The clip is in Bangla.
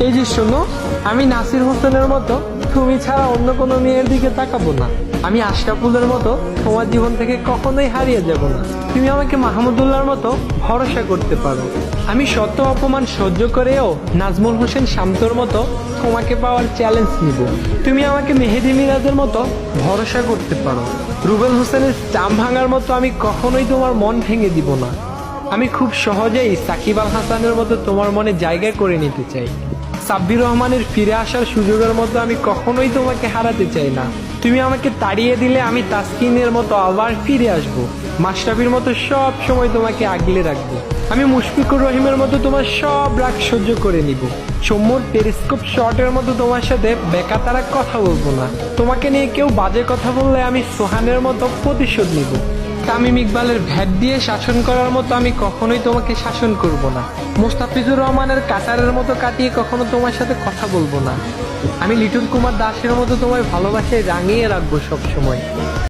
এই যে শোনো, আমি নাসির হোসেনের মতো তুমি ছাড়া অন্য কোনো মেয়ের দিকে তাকাবো না। আমি আশরাফুলের মতো তোমার জীবন থেকে কখনোই হারিয়ে যাব না। তুমি আমাকে মাহমুদুল্লাহর মতো ভরসা করতে পারো। আমি শত অপমান সহ্য করেও নাজমুল হোসেন শামতর মতো তোমাকে পাওয়ার চ্যালেঞ্জ নিব। তুমি আমাকে মেহেদি মিরাজের মতো ভরসা করতে পারো। রুবেল হোসেনের স্টাম্প ভাঙার মতো আমি কখনোই তোমার মন ভেঙে দিব না। আমি খুব সহজেই সাকিব আল হাসানের মতো তোমার মনে জায়গা করে নিতে চাই। সাব্বির রহমানের ফিরে আসার সুযোগের মতো আমি কখনোই তোমাকে হারাতে চাই না। তুমি আমাকে তাড়িয়ে দিলে আমি তাসকিনের মতো আবার ফিরে আসব। মাশরাফির মতো সব সময় তোমাকে আগলে রাখবো। আমি মুশফিকুর রহিমের মতো তোমার সব রাগ সহ্য করে নিব। সৌম্যর টেলিস্কোপ শটের মতো তোমার সাথে বেকাতারা কথা বলবো না। তোমাকে নিয়ে কেউ বাজে কথা বললে আমি সোহানের মতো প্রতিশোধ নিব। তামিম ইকবালের ভ্যাট দিয়ে শাসন করার মতো আমি কখনোই তোমাকে শাসন করব না। মোস্তাফিজুর রহমানের কাটারের মতো কাটিয়ে কখনো তোমার সাথে কথা বলবো না। আমি লিটন কুমার দাসের মতো তোমার ভালোবাসায় রাঙিয়ে রাখবো সব সময়।